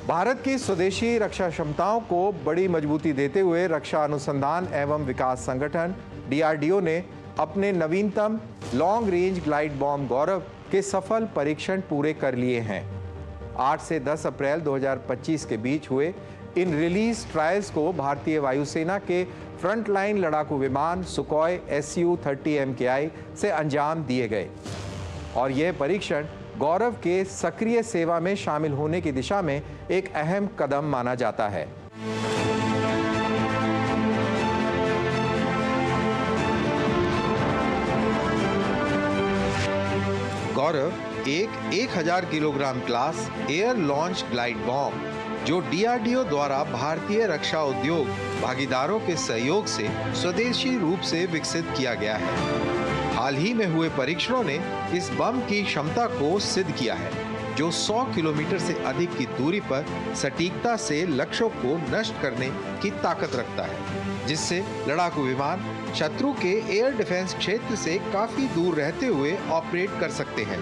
भारत की स्वदेशी रक्षा क्षमताओं को बड़ी मजबूती देते हुए रक्षा अनुसंधान एवं विकास संगठन डीआरडीओ ने अपने नवीनतम लॉन्ग रेंज ग्लाइड बॉम्ब गौरव के सफल परीक्षण पूरे कर लिए हैं। 8 से 10 अप्रैल 2025 के बीच हुए इन रिलीज ट्रायल्स को भारतीय वायुसेना के फ्रंटलाइन लड़ाकू विमान सुखोई Su-30 MKI से अंजाम दिए गए और यह परीक्षण गौरव के सक्रिय सेवा में शामिल होने की दिशा में एक अहम कदम माना जाता है। गौरव एक 1000 kilogram class air launch glide bomb जो डीआरडीओ द्वारा भारतीय रक्षा उद्योग भागीदारों के सहयोग से स्वदेशी रूप से विकसित किया गया है। हाल ही में हुए परीक्षणों ने इस बम की क्षमता को सिद्ध किया है, जो 100 किलोमीटर से अधिक की दूरी पर सटीकता से लक्ष्यों को नष्ट करने की ताकत रखता है, जिससे लड़ाकू विमान शत्रु के एयर डिफेंस क्षेत्र से काफी दूर रहते हुए ऑपरेट कर सकते हैं।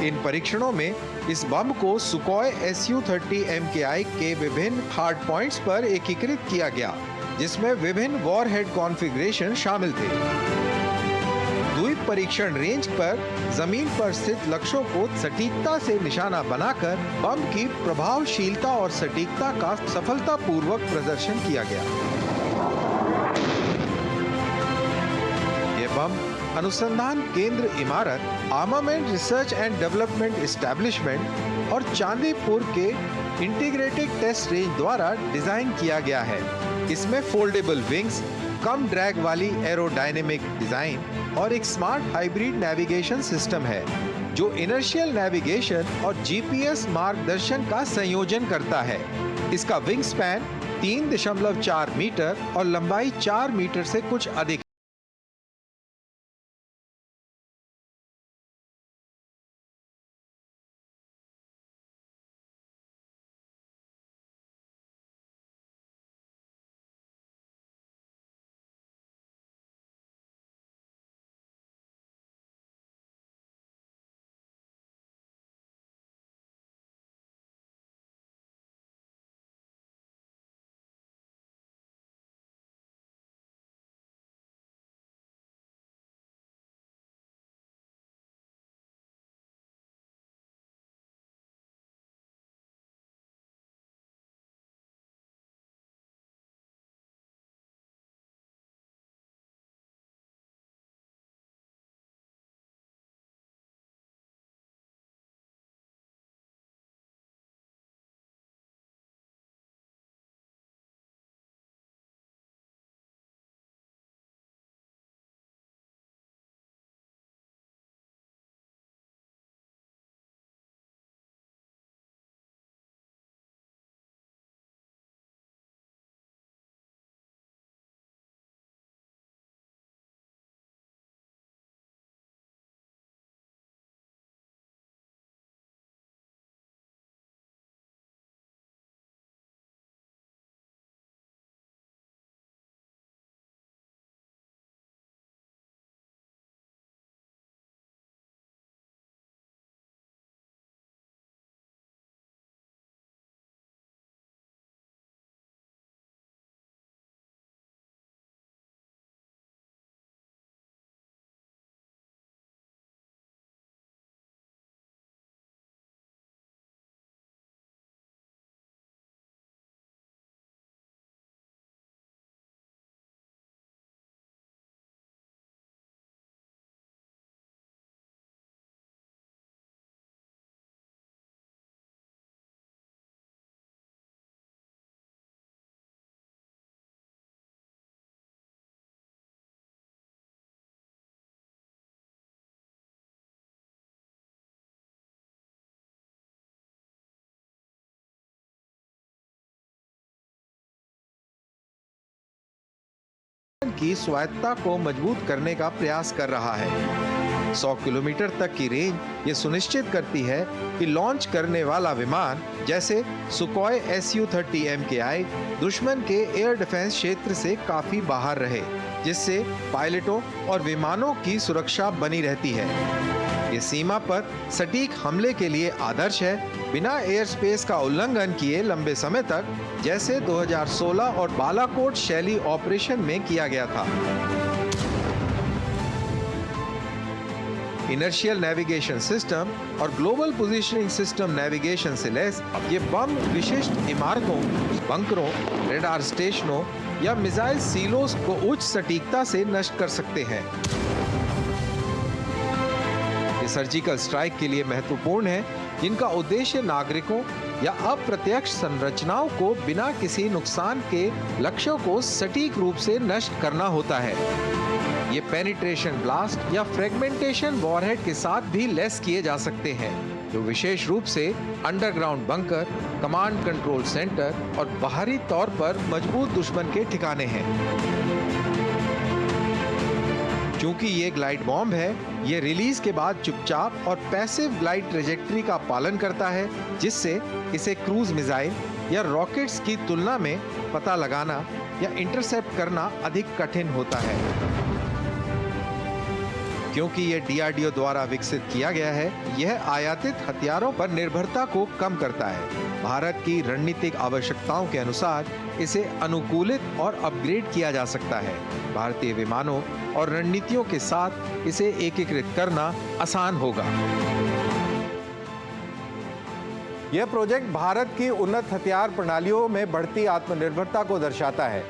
इन परीक्षणों में इस बम को सुखोई Su-30 MKI के विभिन्न हार्ड पॉइंट्स पर एकीकृत किया गया, जिसमें विभिन्न वॉरहेड कॉन्फ़िगरेशन शामिल थे। द्वीप परीक्षण रेंज पर जमीन पर स्थित लक्ष्यों को सटीकता से निशाना बनाकर बम की प्रभावशीलता और सटीकता का सफलतापूर्वक प्रदर्शन किया गया। यह बम अनुसंधान केंद्र इमारत, armament research and development establishment और चांदीपुर के इंटीग्रेटेड टेस्ट रेंज द्वारा डिजाइन किया गया है। इसमें फोल्डेबल विंग्स, कम ड्रैग वाली एरोडायनेमिक डिजाइन और एक स्मार्ट हाइब्रिड नेविगेशन सिस्टम है, जो इनर्शियल नेविगेशन और जीपीएस मार्गदर्शन का संयोजन करता है। इसका विंग स्पैन 3.4 मीटर और लंबाई 4 मीटर से कुछ अधिक। की स्वायत्तता को मजबूत करने का प्रयास कर रहा है। 100 किलोमीटर तक की रेंज ये सुनिश्चित करती है कि लॉन्च करने वाला विमान जैसे सुखोई Su-30 MKI दुश्मन के एयर डिफेंस क्षेत्र से काफी बाहर रहे, जिससे पायलटों और विमानों की सुरक्षा बनी रहती है। ये सीमा पर सटीक हमले के लिए आदर्श है, बिना एयर स्पेस का उल्लंघन किए लंबे समय तक, जैसे 2016 और बालाकोट शैली ऑपरेशन में किया गया था। इनर्शियल नेविगेशन सिस्टम और ग्लोबल पोजीशनिंग सिस्टम नेविगेशन से लैस ये बम विशिष्ट इमारतों, बंकरों, रेडार स्टेशनों या मिसाइल सीलोस को उच्च सटीकता से नष्ट कर सकते हैं। ये सर्जिकल स्ट्राइक के लिए महत्वपूर्ण है, जिनका उद्देश्य नागरिकों या अप्रत्यक्ष संरचनाओं को बिना किसी नुकसान के लक्ष्यों को सटीक रूप से नष्ट करना होता है। ये पेनिट्रेशन ब्लास्ट या फ्रेगमेंटेशन वॉरहेड के साथ भी लैस किए जा सकते हैं, जो विशेष रूप से underground bunker, command control centre और बाहरी तौर पर मजबूत दुश्मन के ठिकाने हैं। क्योंकि ये ग्लाइड बॉम्ब है, ये रिलीज के बाद चुपचाप और पैसिव ग्लाइड ट्रेजेक्ट्री का पालन करता है, जिससे इसे क्रूज मिसाइल या रॉकेट्स की तुलना में पता लगाना या इंटरसेप्ट करना अधिक कठिन होता है। क्योंकि ये डीआरडीओ द्वारा विकसित किया गया है, यह आयातित हथियारों पर निर्भरता को कम करता है। भारत की रणनीतिक आवश्यकताओं के अनुसार इसे अनुकूलित और अपग्रेड किया जा सकता है। भारतीय विमानों और रणनीतियों के साथ इसे एकीकृत करना आसान होगा। यह प्रोजेक्ट भारत की उन्नत हथियार प्रणालियों में बढ़ती आत्मनिर्भरता को दर्शाता है।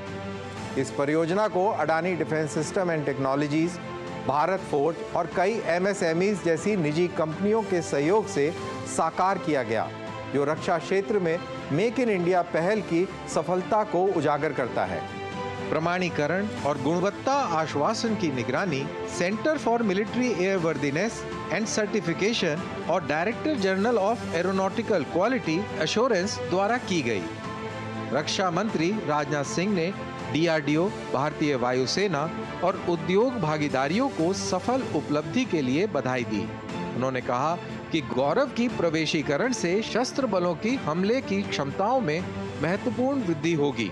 इस परियोजना को Adani defence system and technologies, Bharat forge और कई एमएसएमईज जैसी निजी कंपनियों के सहयोग से साकार किया गया, जो रक्षा क्षेत्र में मेक इन इंडिया पहल की सफलता को उजागर करता है। प्रमाणीकरण और गुणवत्ता आश्वासन की निगरानी centre for military airworthiness and certification और director general of aeronautical quality assurance द्वारा की गई। रक्षा मंत्री राजनाथ सिंह ने डीआरडीओ, भारतीय वायुसेना और उद्योग भागीदारियों को सफल उपलब्धि के लिए बधाई दी। उन्होंने कहा कि गौरव की प्रवेशीकरण से शस्त्र बलों की हमले की क्षमताओं में महत्वपूर्ण वृद्धि होगी।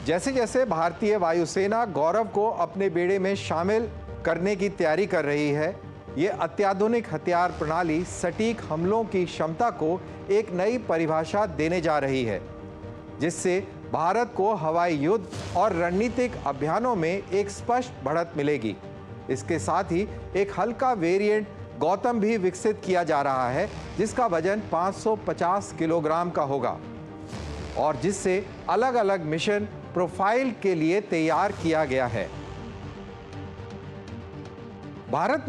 जैसे जैसे भारतीय वायुसेना गौरव को अपने बेड़े में शामिल करने की तैयारी कर रही है, ये अत्याधुनिक हथियार प्रणाली सटीक हमलों की क्षमता को एक नई परिभाषा देने जा रही है, जिससे भारत को हवाई युद्ध और रणनीतिक अभियानों में एक स्पष्ट बढ़त मिलेगी। इसके साथ ही एक हल्का वेरिएंट गौतम भी विकसित किया जा रहा है, जिसका वजन 550 किलोग्राम का होगा और जिससे अलग अलग मिशन प्रोफाइल के लिए तैयार किया गया है। भारत ने